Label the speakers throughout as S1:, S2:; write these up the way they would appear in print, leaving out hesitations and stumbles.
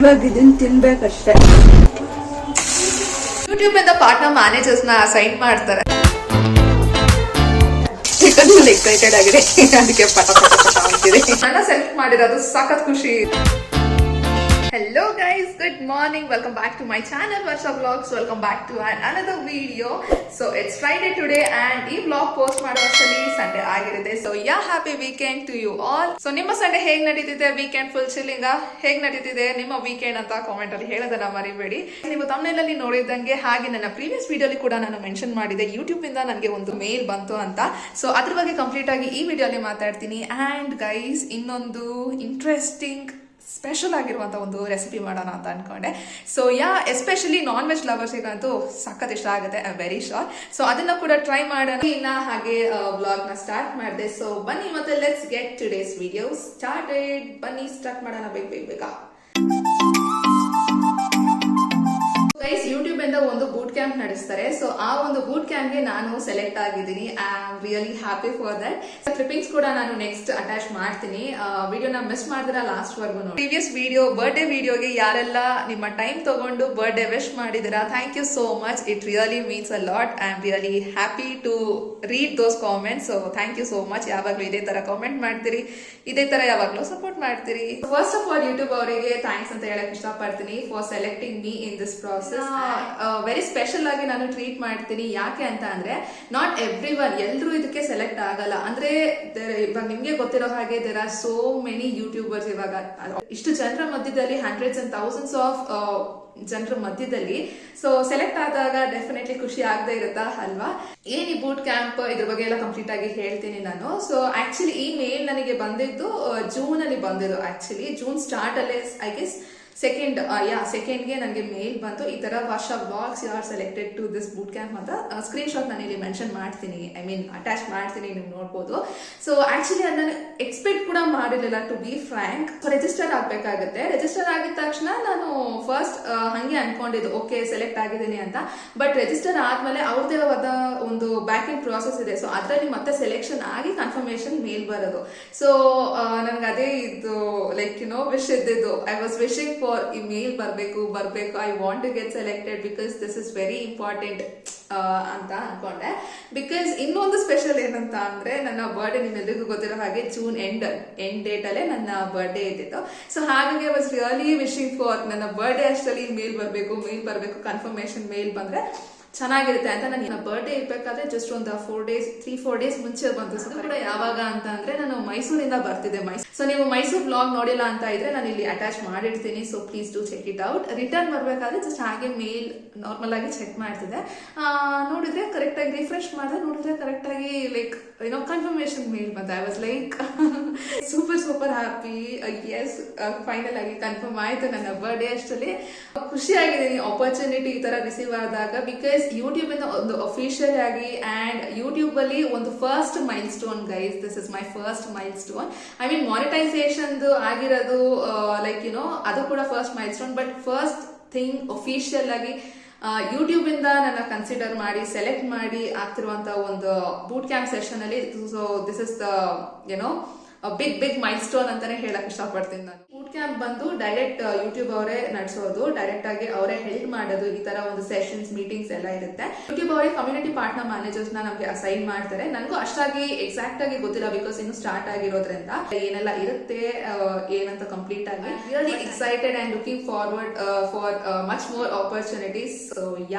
S1: ಇವಾಗ ಇದನ್ನ ತಿನ್ಬೇಕಷ್ಟೇ.
S2: ಯೂಟ್ಯೂಬ್ ಇಂದ ಪಾರ್ಟ್ನರ್ ಮ್ಯಾನೇಜರ್ಸ್ ನ ಅಸೈನ್ ಮಾಡ್ತಾರೆ. ಎಕ್ಸೈಟೆಡ್ ಆಗಿದೆ, ಅದಕ್ಕೆ ಪಟ ಪಟ ಪಟ ಅಂತಿದೆ. ನನ್ನ ಸೆಲೆಕ್ಟ್ ಮಾಡಿರೋದು ಸಖತ್ ಖುಷಿ. Hello guys, good morning, welcome back to my channel Varsha Vlogs. Welcome back to another video. So it's Friday today and ee vlog post ಮಾಡುವಷ್ಟರಲ್ಲಿ ಸಂಡೇ ಆಗಿರುತ್ತೆ. So yeah, happy weekend to you all. So ನಿಮ್ಮ Sunday ಹೇಗೆ ನಡೀತಿದೆ? Weekend full chilling ಹೇಗೆ ನಡೀತಿದೆ ನಿಮ್ಮ weekend ಅಂತ comment ಅಲ್ಲಿ ಹೇಳೋದನ್ನ ಮರಿಬೇಡಿ. ನೀವು thumbnail ಅಲ್ಲಿ ನೋಡಿದಂಗೆ ಹಾಗೆ ನನ್ನ ಪ್ರೀವಿಯಸ್ ವಿಡಿಯೋಲಿ ಕೂಡ ನಾನು ಮೆನ್ಷನ್ ಮಾಡಿದೆ ಯೂಟ್ಯೂಬ್ ಇಂದ ನನಗೆ ಒಂದು ಮೇಲ್ ಬಂತು ಅಂತ. ಸೊ ಅದ್ರ ಬಗ್ಗೆ ಕಂಪ್ಲೀಟ್ ಆಗಿ ಈ ವಿಡಿಯೋಲಿ ಮಾತಾಡ್ತೀನಿ. ಅಂಡ್ ಗೈಸ್, ಇನ್ನೊಂದು ಇಂಟ್ರೆಸ್ಟಿಂಗ್ ಸ್ಪೆಷಲ್ ಆಗಿರುವಂತ ಒಂದು ರೆಸಿಪಿ ಮಾಡೋಣ ಅಂತ ಅನ್ಕೊಂಡೆ. ಸೊ ಎಸ್ಪೆಷಲಿ ನಾನ್ ವೆಜ್ ಲವರ್ಸ್ಗಂತೂ ಸಖತ್ ಇಷ್ಟ ಆಗುತ್ತೆ, ಐ ವೆರಿ ಶೋರ್. ಸೊ ಅದನ್ನ ಕೂಡ ಟ್ರೈ ಮಾಡೋಣ. ಇನ್ನ ಹಾಗೆ ವ್ಲಾಗ್ ನ ಸ್ಟಾರ್ಟ್ ಮಾಡಿದೆ. ಸೊ ಬನ್ನಿ ಮತ್ತೆ let's get today's video started. ಬನ್ನಿ ಸ್ಟಾರ್ಟ್ ಮಾಡೋಣ ಬೇಗ. ಗೈಸ್, ಯೂಟ್ಯೂಬ್ ಇಂದ ಒಂದು ಬೂಟ್ ಕ್ಯಾಂಪ್ ನಡೆಸ್ತಾರೆ. ಸೊ ಆ ಒಂದು ಬೂಟ್ ಕ್ಯಾಂಪ್ ಗೆ ನಾನು ಸೆಲೆಕ್ಟ್ ಆಗಿದ್ದೀನಿ. I am really happy for that. Clippings ಕೂಡ ನಾನು ನೆಕ್ಸ್ಟ್ ಅಟ್ಯಾಚ್ ಮಾಡ್ತೀನಿ. ವಿಡಿಯೋನ ಮಿಸ್ ಮಾಡಿದ್ರೆ ಲಾಸ್ಟ್ ವರ್ಗು ನೋಡಿ. ಪ್ರೀವಿಯಸ್ ವಿಡಿಯೋ ಬರ್ಡೇ ವಿಡಿಯೋಗೆ ಯಾರೆಲ್ಲ ನಿಮ್ಮ ಟೈಮ್ ತಗೊಂಡು ಬರ್ಡೇ ವಿಶ್ ಮಾಡಿದಿರಾ, thank you so much. It really means a lot. I am really happy to read those comments. So thank you so much. ಯಾವಾಗ್ಲೂ ಇದೇ ತರ ಕಾಮೆಂಟ್ ಮಾಡ್ತೀರಿ, ಇದೇ ತರ ಯಾವಾಗ್ಲೂ ಸಪೋರ್ಟ್ ಮಾಡ್ತೀರಿ. ಫಸ್ಟ್ ಆಫ್ ಆಲ್ ಯೂಟ್ಯೂಬ್ ಅವರಿಗೆ ಥ್ಯಾಂಕ್ಸ್ ಅಂತ ಹೇಳಕ್ ಇಷ್ಟಪಡ್ತೀನಿ for selecting me in this process. Very special ಆಗಿ ನಾನು ಟ್ರೀಟ್ ಮಾಡ್ತೀನಿ. ಯಾಕೆ ಅಂತ ಅಂದ್ರೆ, ನಾಟ್ ಎವ್ರಿ ಒನ್, ಎಲ್ರು ಇದಕ್ಕೆ ಸೆಲೆಕ್ಟ್ ಆಗಲ್ಲ. ಅಂದ್ರೆ ಇವಾಗ ನಿಮ್ಗೆ ಗೊತ್ತಿರೋ ಹಾಗೆ there are so many YouTubers. ಇವಾಗ ಇಷ್ಟು ಜನರ ಮಧ್ಯದಲ್ಲಿ ಹಂಡ್ರೆಡ್ಸ್ ಅಂಡ್ ಥೌಸಂಡ್ಸ್ ಆಫ್ ಜನರ ಮಧ್ಯದಲ್ಲಿ ಸೊ ಸೆಲೆಕ್ಟ್ ಆದಾಗ ಡೆಫಿನೆಟ್ಲಿ ಖುಷಿ ಆಗದೆ ಇರುತ್ತಾ ಅಲ್ವಾ? ಏನ್ ಈ ಬೂಟ್ ಕ್ಯಾಂಪ್, ಇದ್ರ ಬಗ್ಗೆ ಎಲ್ಲ ಕಂಪ್ಲೀಟ್ ಆಗಿ ಹೇಳ್ತೀನಿ ನಾನು. ಸೊ ಆಕ್ಚುಲಿ ಈ ಮೇಲ್ ನನಗೆ ಬಂದಿದ್ದು ಜೂನ್ ಅಲ್ಲಿ ಬಂದಿದ್ದು. ಆಕ್ಚುಲಿ ಜೂನ್ ಸ್ಟಾರ್ಟ್ ಅಲ್ಲೇ ಐ ಗೆಸ್ ಸೆಕೆಂಡ್ಗೆ ನನಗೆ ಮೇಲ್ ಬಂತು. ಈ ತರ ವರ್ಷ vlogs you are selected to this boot camp ಅಂತ ಸ್ಕ್ರೀನ್ ಶಾಟ್ ನಾನು ಇಲ್ಲಿ ಮೆನ್ಷನ್ ಮಾಡ್ತೀನಿ, ಐ ಮೀನ್ ಅಟ್ಯಾಚ್ ಮಾಡ್ತೀನಿ, ನೀವು ನೋಡ್ಬೋದು. ಸೊ ಆಕ್ಚುಲಿ ಅದನ್ನ ಎಕ್ಸ್ಪೆಕ್ಟ್ ಕೂಡ ಮಾಡಿರಲಿಲ್ಲ, ಟು ಬಿ ಫ್ರಾಂಕ್. ರಿಜಿಸ್ಟರ್ ಆಗ್ಬೇಕಾಗುತ್ತೆ. ರಿಜಿಸ್ಟರ್ ಆಗಿದ ತಕ್ಷಣ ನಾನು ಫಸ್ಟ್ ಹಂಗೆ ಅನ್ಕೊಂಡಿದ್ದು ಓಕೆ ಸೆಲೆಕ್ಟ್ ಆಗಿದ್ದೀನಿ ಅಂತ. ಬಟ್ ರಿಜಿಸ್ಟರ್ ಆದ್ಮೇಲೆ ಅವ್ರದೇ ಆದ ಒಂದು ಬ್ಯಾಕ್ ಎಂಡ್ ಪ್ರಾಸೆಸ್ ಇದೆ. ಸೊ ಅದರಲ್ಲಿ ಮತ್ತೆ ಸೆಲೆಕ್ಷನ್ ಆಗಿ ಕನ್ಫರ್ಮೇಶನ್ ಮೇಲ್ ಬರೋದು. ಸೊ ನನ್ಗೆ ಅದೇ ಇದು ಲೈಕ್ ವಿಶ್ ಇದ್ದಿದ್ದು. ಐ ವಾಸ್ ವಿಶಿಂಗ್ ಫಾರ್ ಈ ಮೇಲ್ ಬರ್ಬೇಕು. I want to get selected because this is very important ಅಂತ ಅನ್ಕೊಂಡೆ. ಬಿಕಾಸ್ ಇನ್ನೊಂದು ಸ್ಪೆಷಲ್ ಏನಂತ ಅಂದ್ರೆ, ನನ್ನ ಬರ್ಡೇ ನಿಮ್ಮೆಲ್ಲರಿಗೂ ಗೊತ್ತಿರೋ ಹಾಗೆ ಜೂನ್ ಎಂಡ್ ಡೇಟ್ ಅಲ್ಲೇ ನನ್ನ ಬರ್ಡೇ ಇದ್ದಿತ್ತು. ಸೊ ಹಾಗಾಗಿ I was really wishing for ನನ್ನ ಬರ್ಡೇ ಅಷ್ಟರಲ್ಲಿ ಮೇಲ್ ಬರ್ಬೇಕು, ಕನ್ಫರ್ಮೇಶನ್ ಮೇಲ್ ಬಂದ್ರೆ ಚೆನ್ನಾಗಿರುತ್ತೆ ಅಂತ. ನನ್ನ ಬರ್ಡೇ ಇರ್ಬೇಕಾದ್ರೆ ಜಸ್ಟ್ ಒಂದು 3-4 ಡೇಸ್ ಮುಂಚೆ ಬಂತು. ಸೊ ಕೂಡ ಯಾವಾಗ ಅಂತ ಅಂದ್ರೆ, ನಾನು ಮೈಸೂರಿಂದ ಬರ್ತಿದ್ದೆ. ಸೊ ನೀವು ಮೈಸೂರು ಬ್ಲಾಗ್ ನೋಡಿಲ್ಲ ಅಂತ ಇದ್ರೆ ನಾನು ಇಲ್ಲಿ ಅಟ್ಯಾಚ್ ಮಾಡಿರ್ತೀನಿ. So please do check it out. Return ಬರ್ಬೇಕಾದ್ರೆ ಜಸ್ಟ್ ಹಾಗೆ ಮೇಲ್ ನಾರ್ಮಲ್ ಆಗಿ ಚೆಕ್ ಮಾಡ್ತಿದ್ದೆ. ನೋಡಿದ್ರೆ ಕರೆಕ್ಟ್ ಆಗಿ ರಿಫ್ರೆಶ್ ಮಾಡಿದ್ರೆ ನೋಡಿದ್ರೆ ಕರೆಕ್ಟ್ ಆಗಿ ಲೈಕ್ ಕನ್ಫರ್ಮೇಶನ್ ಮೇಲ್ ಬಂತ. I was like super happy. Yes, final ಆಗಿ ಕನ್ಫರ್ಮ್ ಆಯ್ತು ನನ್ನ ಬರ್ಡೇ ಅಷ್ಟರಲ್ಲಿ. ಖುಷಿಯಾಗಿದ್ದೀನಿ ಆಪರ್ಚುನಿಟಿ ಈ ತರ ರಿಸೀವ್ ಆದಾಗ. ಬಿಕಾಸ್ ಯೂಟ್ಯೂಬ್ ಇಂದ ಒಂದು ಅಫಿಷಿಯಲ್ ಆಗಿ ಅಂಡ್ ಯೂಟ್ಯೂಬ್ ಅಲ್ಲಿ ಒಂದು first milestone guys. This is my first milestone. I mean monetization ಆಗಿರೋದು ಲೈಕ್ ಅದು ಕೂಡ first milestone. But first thing official ಆಗಿ ಯೂಟ್ಯೂಬ್ ಇಂದ ನನ್ನ ಕನ್ಸಿಡರ್ ಮಾಡಿ ಸೆಲೆಕ್ಟ್ ಮಾಡಿ ಆಗ್ತಿರುವಂತ ಒಂದು ಬೂಟ್ ಕ್ಯಾಂಪ್ ಸೆಷನ್ ಅಲ್ಲಿ. So this is the big milestone ಅಂತಾನೆ ಹೇಳಕ್ ಇಷ್ಟಪಡ್ತೀನಿ ನಾನು. ಬೂಟ್ ಕ್ಯಾಂಪ್ ಬಂದು ಡೈರೆಕ್ಟ್ ಯೂಟ್ಯೂಬ್ ಅವರೇ ನಡೆಸೋದು, ಡೈರೆಕ್ಟ್ ಆಗಿ ಅವರೇ ಹೆಲ್ಪ್ ಮಾಡೋದು. ಈ ತರ ಒಂದು ಸೆಷನ್ಸ್ ಮೀಟಿಂಗ್ಸ್ ಎಲ್ಲ ಇರುತ್ತೆ. ಯೂಟ್ಯೂಬ್ ಅವರೇ ಕಮ್ಯುನಿಟಿ ಪಾರ್ಟ್ನರ್ ಮ್ಯಾನೇಜರ್ಸ್ ನಮಗೆ ಅಸೈನ್ ಮಾಡ್ತಾರೆ. ನನಗೂ ಅಷ್ಟಾಗಿ ಎಕ್ಸಾಕ್ಟ್ ಆಗಿ ಗೊತ್ತಿಲ್ಲ, ಬಿಕಾಸ್ ಇನ್ನು ಸ್ಟಾರ್ಟ್ ಆಗಿರೋದ್ರಿಂದ ಏನೆಲ್ಲ ಇರುತ್ತೆ ಏನಂತ ಕಂಪ್ಲೀಟ್ ಆಗಿ. Really excited and looking forward for much more opportunities. So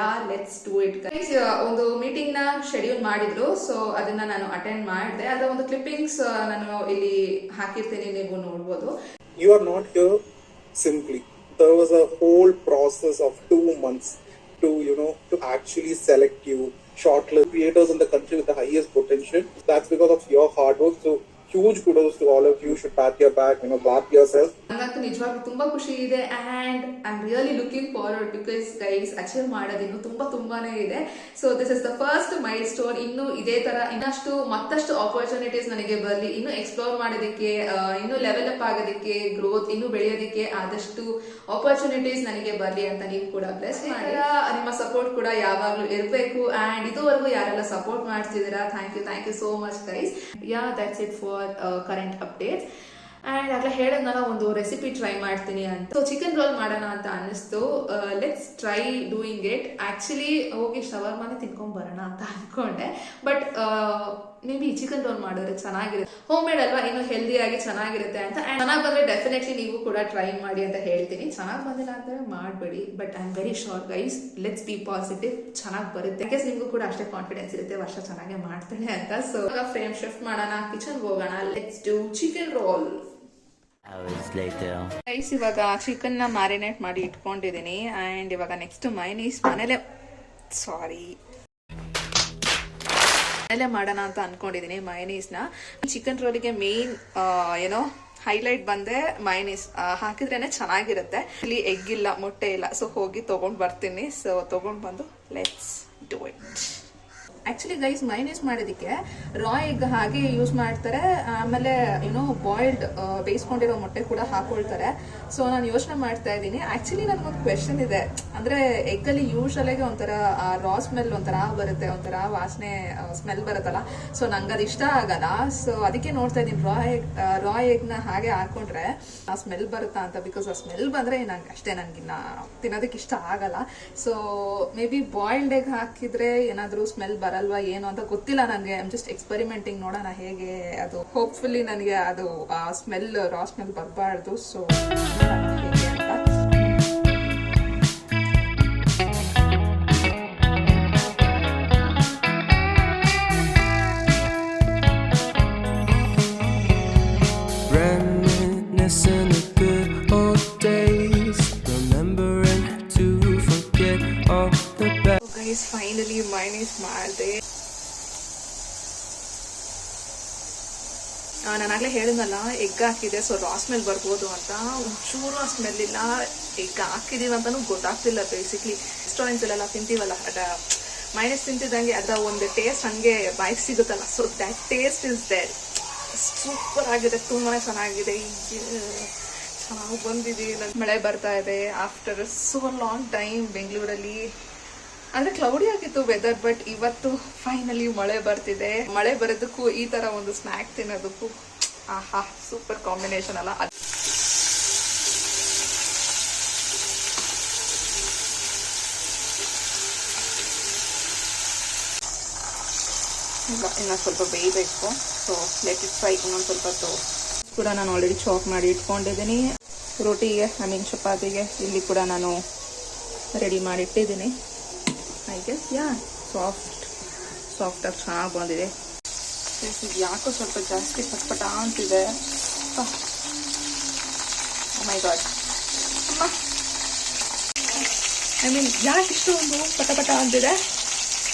S2: let's do it guys. ಒಂದು ಮೀಟಿಂಗ್ ನ ಶೆಡ್ಯೂಲ್ ಮಾಡಿದ್ರು. ಸೊ ಅದನ್ನ ನಾನು ಅಟೆಂಡ್ ಮಾಡಿದೆ. ಅದರ ಒಂದು ಕ್ಲಿಪ್ಪಿಂಗ್ಸ್ ನಾನು ಇಲ್ಲಿ ಹಾಕಿರ್ತೀನಿ, ನೀವು ನೋಡ್ಬೋದು.
S3: You are not here simply. There was a whole process of 2 months to actually select you, shortlist creators in the country with the highest potential. That's because of your hard work. So huge kudos to all of you. Should pat your back, clap yourself.
S2: ನನಗಂತೂ ನಿಜವಾಗ್ಲೂ ತುಂಬಾ ಖುಷಿ ಇದೆ and I am really looking forward because guys achieve ಮಾಡೋದಿನ್ನು ತುಂಬಾನೇ ಇದೆ. So this is the first milestone. ಇನ್ನು ಇದೇ ತರ ಮತ್ತಷ್ಟು ಆಪರ್ಚುನಿಟೀಸ್ ನನಗೆ ಬರಲಿ, ಇನ್ನು ಎಕ್ಸ್ಪ್ಲೋರ್ ಮಾಡೋದಕ್ಕೆ, ಇನ್ನು ಲೆವೆಲ್ ಅಪ್ ಆಗೋದಕ್ಕೆ, ಗ್ರೋತ್ ಇನ್ನು ಬೆಳೆಯೋದಕ್ಕೆ ಆದಷ್ಟು ಆಪರ್ಚುನಿಟೀಸ್ ನನಗೆ ಬರಲಿ ಅಂತ ನೀವು ಕೂಡ ಬ್ಲೆಸ್ ಮಾಡಿ. ನಿಮ್ಮ ಸಪೋರ್ಟ್ ಕೂಡ ಯಾವಾಗ್ಲೂ ಇರಬೇಕು. ಅಂಡ್ ಇದುವರೆಗೂ ಯಾರೆಲ್ಲ ಸಪೋರ್ಟ್ ಮಾಡ್ತಿದ್ದೀರಾ, thank you so much guys. That's it for current updates. And ಆಗ್ಲೇ ಹೇಳಿದ್ನಲ್ಲ ಒಂದು ರೆಸಿಪಿ ಟ್ರೈ ಮಾಡ್ತೀನಿ ಅಂತ. ಸೊ ಚಿಕನ್ ರೋಲ್ ಮಾಡೋಣ ಅಂತ ಅನ್ನಿಸ್ತು. Let's try doing it. Actually ಹೋಗಿ ಶವರ್ಮಾನೇ ತಿನ್ಕೊಂಡ್ ಬರೋಣ ಅಂತ ಅನ್ಕೊಂಡೆ, but maybe chicken roll ಮಾಡಿದ್ರೆ ಚೆನ್ನಾಗಿರುತ್ತೆ. ಹೋಮ್ ಮೇಡ್ ಅಲ್ವಾ, ಇನ್ನು ಹೆಲ್ದಿ ಆಗಿ ಚೆನ್ನಾಗಿರುತ್ತೆ ಅಂತ. ಅಂಡ್ ಚೆನ್ನಾಗಿ ಬಂದ್ರೆ ಡೆಫಿನೆಟ್ಲಿ ನೀವು ಕೂಡ ಟ್ರೈ ಮಾಡಿ ಅಂತ ಹೇಳ್ತೀನಿ. ಚೆನ್ನಾಗಿ ಬಂದಿಲ್ಲ ಅಂದ್ರೆ ಮಾಡಬೇಡಿ, but I am very sure guys, let's be positive, ಚೆನ್ನಾಗಿ ಬರುತ್ತೆ. ಯಾಕೆ ನಿಮ್ಗೂ ಕೂಡ ಅಷ್ಟೇ ಕಾನ್ಫಿಡೆನ್ಸ್ ಇರುತ್ತೆ ವರ್ಷ ಚೆನ್ನಾಗಿ ಮಾಡ್ತಾನೆ ಅಂತ. ಸೊ ಫ್ರೇಮ್ ಶಿಫ್ಟ್ ಮಾಡೋಣ, ಕಿಚನ್ ಹೋಗೋಣ. Let's do chicken roll. Guys ಇವಾಗ ಚಿಕನ್ ನ ಮ್ಯಾರಿನೇಟ್ ಮಾಡಿ ಇಟ್ಕೊಂಡಿದ್ದೀನಿ. ಅಂಡ್ ಇವಾಗ ನೆಕ್ಸ್ಟ್ ಮೈನೀಸ್ ಮನೇಲೆ ಮಾಡೋಣ ಅಂತ ಅನ್ಕೊಂಡಿದೀನಿ. ಮೈನೀಸ್ನ ಚಿಕನ್ ರೋಲಿಗೆ ಮೇನ್ ಏನೋ ಹೈಲೈಟ್ ಬಂದೆ ಮೈನೀಸ್ ಹಾಕಿದ್ರೇನೆ ಚೆನ್ನಾಗಿರುತ್ತೆ. ಇಲ್ಲಿ ಎಗ್ ಇಲ್ಲ, ಮೊಟ್ಟೆ ಇಲ್ಲ, ಸೊ ಹೋಗಿ ತಗೊಂಡ್ ಬರ್ತೀನಿ. ಸೊ ತಗೊಂಡ್ ಬಂದು let's do it. Actually guys mayonnaise ಮಾಡೋದಕ್ಕೆ ರಾ ಎಗ್ ಹಾಗೆ ಯೂಸ್ ಮಾಡ್ತಾರೆ, ಆಮೇಲೆ ಏನೋ ಬಾಯ್ಲ್ಡ್ ಬೇಯಿಸ್ಕೊಂಡಿರೋ ಮೊಟ್ಟೆ ಕೂಡ ಹಾಕೊಳ್ತಾರೆ. ಸೊ ನಾನು ಯೋಚನೆ ಮಾಡ್ತಾ ಇದ್ದೀನಿ. ಆಕ್ಚುಲಿ ನನ್ಗೊಂದು ಕ್ವೆಶನ್ ಇದೆ, ಅಂದ್ರೆ ಎಗ್ ಅಲ್ಲಿ ಯೂಶಲ್ ಆಗಿ ಒಂಥರ ರಾ ಸ್ಮೆಲ್ ಒಂಥರ ಬರುತ್ತೆ, ಒಂಥರ ವಾಸನೆ ಸ್ಮೆಲ್ ಬರುತ್ತಲ್ಲ. ಸೊ ನಂಗೆ ಅದು ಇಷ್ಟ ಆಗಲ್ಲ. ಸೊ ಅದಕ್ಕೆ ನೋಡ್ತಾ ಇದ್ದೀನಿ ರಾ ಎಗ್ ನ ಹಾಗೆ ಹಾಕೊಂಡ್ರೆ ಆ ಸ್ಮೆಲ್ ಬರುತ್ತಾ ಅಂತ. ಬಿಕಾಸ್ ಆ ಸ್ಮೆಲ್ ಬಂದ್ರೆ ನಂಗೆ ಅಷ್ಟೇ, ನನ್ಗಿನ್ನ ತಿನ್ನೋದಕ್ಕೆ ಇಷ್ಟ ಆಗಲ್ಲ. So may be boiled egg ಹಾಕಿದ್ರೆ ಏನಾದ್ರೂ ಸ್ಮೆಲ್ ಬರಲ್ವಾ ಏನು ಅಂತ ಗೊತ್ತಿಲ್ಲ ನನಗೆ. ಐ ಆಮ್ ಜಸ್ಟ್ ಎಕ್ಸ್ಪೆರಿಮೆಂಟಿಂಗ್, ನೋಡೋಣ ಹೇಗೆ ಅದು. ಹೋಪ್ಫುಲಿ ನನಗೆ ಅದು ಸ್ಮೆಲ್ ರಾ ಸ್ಮೆಲ್ ಬರಬಾರ್ದು. ಸೊ ಹೇಗೆ ಅಂತ.
S1: Reminiscing of good old days, remembering to forget all the bad.
S2: Guys finally mayonnaise ಮಾಡಿದೆ. ನಾನಾಗ್ಲೇ ಹೇಳಿದ್ನಲ್ಲ ಎಗ್ ಹಾಕಿದೆ, ಸೊ ರಾ ಸ್ಮೆಲ್ ಬರ್ಬೋದು ಅಂತ. ಒಂಚೂರು ಆ ಸ್ಮೆಲ್ ಇಲ್ಲ. ಎಗ್ ಹಾಕಿದೀವಿ ಅಂತಾನು ಗೊತ್ತಾಗ್ತಿಲ್ಲ. ಬೇಸಿಕ್ಲಿ ರೆಸ್ಟೋರೆಂಟ್ಸ್ ಅಲ್ಲೆಲ್ಲ ತಿಂತೀವಲ್ಲ, ಮೈನಸ್ ತಿಂತಿದ್ದಂಗೆ ಅದರ ಒಂದು ಟೇಸ್ಟ್ ಹಂಗೆ ಬಾಯಿಗೆ ಸಿಗುತ್ತಲ್ಲ. So that taste is there. Super ಆಗಿದೆ, ತುಂಬಾನೇ ಚೆನ್ನಾಗಿದೆ. ಚೆನ್ನಾಗಿ ಬಂದಿದೆ. ಮಳೆ ಬರ್ತಾ ಇದೆ ಆಫ್ಟರ್ ಸೋ ಲಾಂಗ್ ಟೈಮ್ ಬೆಂಗಳೂರಲ್ಲಿ. ಅಂದ್ರೆ ಕ್ಲೌಡಿ ಆಗಿತ್ತು ವೆದರ್, ಬಟ್ ಇವತ್ತು ಫೈನಲಿ ಮಳೆ ಬರ್ತಿದೆ. ಮಳೆ ಬರೋದಕ್ಕೂ ಈ ತರ ಒಂದು ಸ್ನ್ಯಾಕ್ ತಿನ್ನೋದಕ್ಕೂ ಆಹಾ ಸೂಪರ್ ಕಾಂಬಿನೇಷನ್ ಅಲ್ಲ. ಇನ್ನೊಂದು ಸ್ವಲ್ಪ ಬೇಯಬೇಕು. So let it fry. ಇನ್ನೊಂದು ಸ್ವಲ್ಪ ಕೂಡ ನಾನು ಆಲ್ರೆಡಿ ಚಾಪ್ ಮಾಡಿ ಇಟ್ಕೊಂಡಿದ್ದೀನಿ. ರೋಟಿಗೆ ಚಪಾತಿಗೆ ಇಲ್ಲಿ ಕೂಡ ನಾನು ರೆಡಿ ಮಾಡಿ ಇಟ್ಟಿದ್ದೀನಿ. ಐ ಗೆಸ್ ಸಾಫ್ಟ್ ಆಗಿ ಚೆನ್ನಾಗಿ ಬಂದಿದೆ. ಯಾಕೋ ಸ್ವಲ್ಪ ಜಾಸ್ತಿ ಪಟ್ಪಟ ಅಂತಿದೆ. ಮೈ ಗಾಡ್, ಯಾಕೆ ಇಷ್ಟು ಒಂದು ಪಟಪಟ ಅಂತಿದೆ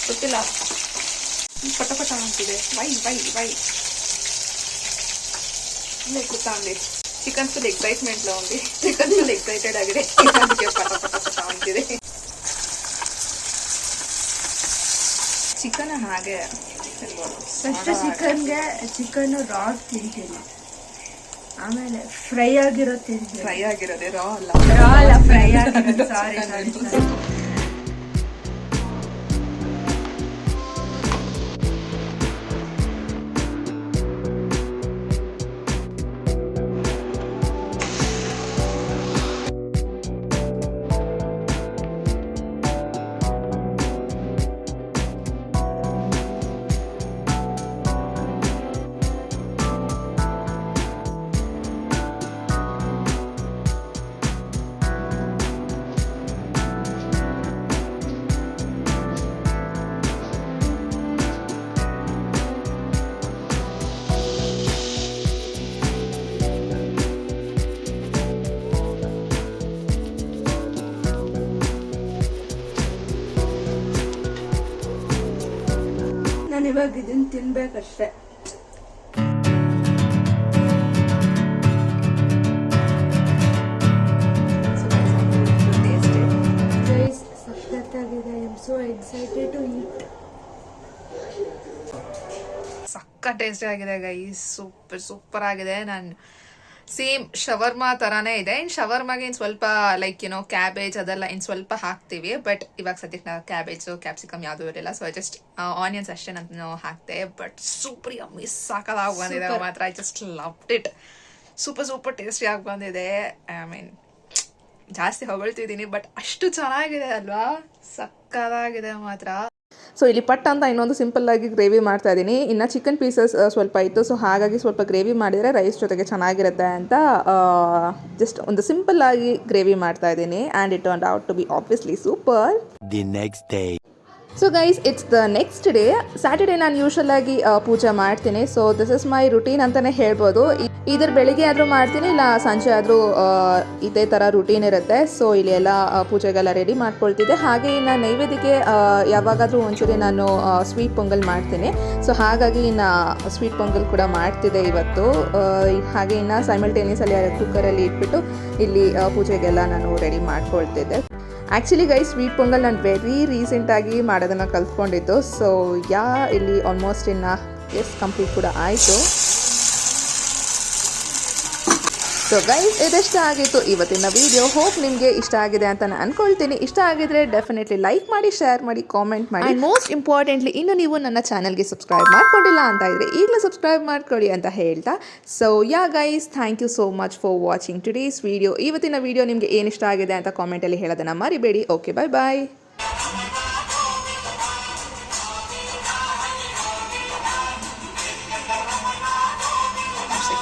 S2: ಗೊತ್ತಿಲ್ಲ. ಪಟಪಟ ಅಂತಿದೆ. ವೈ ಗೊತ್ತಾ ಅಂದಿ. ಚಿಕನ್ ಫುಲ್ ಎಕ್ಸೈಟ್ಮೆಂಟ್ లో ఉంది. ಚಿಕನ್ ಫುಲ್ ಎಕ್ಸೈಟೆಡ್ ಆಗಿದೆ. ಅದಕ್ಕೆ ಪಟ ಅಂತಿದೆ. ಚಿಕನ್ ಹಾಗೆ
S4: ಫಸ್ಟ್ ಚಿಕನ್ ರಾ ತಿಂತೀನಿ, ಆಮೇಲೆ ಫ್ರೈ
S2: ಆಗಿರೋದೇ ರಾ ಅಲ್ಲ.
S4: ಫ್ರೈ ಆಗಿರೋದು. ಸಾರಿ. ನಾನು ಇವಾಗ ಇದನ್ನ ತಿನ್ಬೇಕಷ್ಟೆ. ಸಖತ್ತಾಗಿದೆ. I am so excited to eat.
S2: ಸಕ್ಕ ಟೇಸ್ಟಿ ಆಗಿದೆ ಗೈಸ್. ಸೂಪರ್ ಆಗಿದೆ. ನಾನು ಸೇಮ್ ಶವರ್ಮಾ ತರಾನೇ ಇದೆ. ಇನ್ ಶವರ್ಮಾಗೆ ಇನ್ ಸ್ವಲ್ಪ ಲೈಕ್ ಕ್ಯಾಬೇಜ್ ಅದೆಲ್ಲ ಇನ್ ಸ್ವಲ್ಪ ಹಾಕ್ತಿವಿ, ಬಟ್ ಇವಾಗ ಸದ್ಯಕ್ಕೆ ನಾವು ಕ್ಯಾಬೇಜ್ ಕ್ಯಾಪ್ಸಿಕಮ್ ಯಾವ್ದು ಇರಲಿಲ್ಲ. ಸೊ ಜಸ್ಟ್ ಆನಿಯನ್ಸ್ ಅಷ್ಟೇ ನಾನು ಹಾಕ್ತೆ. ಬಟ್ ಸೂಪರ್ ಯಮ್ಮಿ, ಸಾಕಾಗಿ ಬಂದಿದೆ ಮಾತ್ರ. I just loved it. Super ಟೇಸ್ಟಿಯಾಗಿ ಬಂದಿದೆ. ಐ ಮೀನ್ ಜಾಸ್ತಿ ಹೊಗಳ್ತಿದ್ದೀನಿ, ಬಟ್ ಅಷ್ಟು ಚೆನ್ನಾಗಿದೆ ಅಲ್ವಾ, ಸಕ್ಕತ್ತಾಗಿದೆ ಮಾತ್ರ. ಸೊ ಇಲ್ಲಿ ಪಟ್ ಅಂತ ಇನ್ನೊಂದು ಸಿಂಪಲ್ಲಾಗಿ ಗ್ರೇವಿ ಮಾಡ್ತಾ ಇದ್ದೀನಿ. ಇನ್ನು ಚಿಕನ್ ಪೀಸಸ್ ಸ್ವಲ್ಪ ಇತ್ತು, ಸೊ ಹಾಗಾಗಿ ಸ್ವಲ್ಪ ಗ್ರೇವಿ ಮಾಡಿದರೆ ರೈಸ್ ಜೊತೆಗೆ ಚೆನ್ನಾಗಿರುತ್ತೆ ಅಂತ ಜಸ್ಟ್ ಒಂದು ಸಿಂಪಲ್ಲಾಗಿ ಗ್ರೇವಿ ಮಾಡ್ತಾ ಇದ್ದೀನಿ. And it turned out to be obviously super.
S5: The next day.
S2: So guys, it's the next day. Saturday ನಾನು ಯೂಶಲ್ ಆಗಿ ಪೂಜೆ ಮಾಡ್ತೀನಿ. So this is my routine ಅಂತಲೇ ಹೇಳ್ಬೋದು. ಇದರ ಬೆಳಿಗ್ಗೆ ಆದರೂ ಮಾಡ್ತೀನಿ, ಇಲ್ಲ ಸಂಜೆ ಆದರೂ ಇದೇ ಥರ ರುಟೀನ್ ಇರುತ್ತೆ. ಸೊ ಇಲ್ಲಿ ಎಲ್ಲ ಪೂಜೆಗೆಲ್ಲ ರೆಡಿ ಮಾಡ್ಕೊಳ್ತಿದ್ದೆ. ಹಾಗೆ ಇನ್ನು ನೈವೇದ್ಯಕ್ಕೆ ಯಾವಾಗಾದರೂ ಒಂಚೂರಿ ನಾನು ಸ್ವೀಟ್ ಪೊಂಗಲ್ ಮಾಡ್ತೀನಿ. ಸೊ ಹಾಗಾಗಿ ಇನ್ನು ಸ್ವೀಟ್ ಪೊಂಗಲ್ ಕೂಡ ಮಾಡ್ತಿದ್ದೆ ಇವತ್ತು. ಹಾಗೆ ಇನ್ನು ಸೈಮಲ್ಟೇನಿಯಸಲ್ಲಿ ಕುಕ್ಕರಲ್ಲಿ ಇಟ್ಬಿಟ್ಟು ಇಲ್ಲಿ ಪೂಜೆಗೆಲ್ಲ ನಾನು ರೆಡಿ ಮಾಡ್ಕೊಳ್ತಿದ್ದೆ. ಆ್ಯಕ್ಚುಲಿ ಗೈಸ್, ಸ್ವೀಟ್ ಪೊಂಗಲ್ ನಾನು ವೆರಿ ರೀಸೆಂಟಾಗಿ ಮಾಡೋದನ್ನು ಕಲ್ತ್ಕೊಂಡಿದ್ದು. ಸೊ ಇಲ್ಲಿ ಆಲ್ಮೋಸ್ಟ್ ಇನ್ನು ಕಂಪ್ಲೀಟ್ ಕೂಡ ಆಯಿತು. ಸೊ ಗೈಸ್, ಇದೆಷ್ಟ ಆಗಿತ್ತು ಇವತ್ತಿನ ವಿಡಿಯೋ. ಹೋಪ್ ನಿಮಗೆ ಇಷ್ಟ ಆಗಿದೆ ಅಂತ ನಾನು ಅನ್ಕೊಳ್ತೀನಿ. ಇಷ್ಟ ಆಗಿದ್ರೆ ಡೆಫಿನೆಟ್ಲಿ ಲೈಕ್ ಮಾಡಿ, ಶೇರ್ ಮಾಡಿ, ಕಾಮೆಂಟ್ ಮಾಡಿ. ಆ್ಯಂಡ್ ಮೋಸ್ಟ್ ಇಂಪಾರ್ಟೆಂಟ್ಲಿ, ಇನ್ನು ನೀವು ನನ್ನ ಚಾನಲ್ಗೆ ಸಬ್ಸ್ಕ್ರೈಬ್ ಮಾಡ್ಕೊಂಡಿಲ್ಲ ಅಂತ ಇದ್ರೆ ಈಗಲೂ ಸಬ್ಸ್ಕ್ರೈಬ್ ಮಾಡ್ಕೊಳ್ಳಿ ಅಂತ ಹೇಳ್ತಾ. So guys, thank you so much for watching today's video. ಇವತ್ತಿನ ವಿಡಿಯೋ ನಿಮಗೆ ಏನು ಇಷ್ಟ ಆಗಿದೆ ಅಂತ ಕಾಮೆಂಟಲ್ಲಿ ಹೇಳೋದನ್ನು ಮರಿಬೇಡಿ. ಓಕೆ, ಬಾಯ್.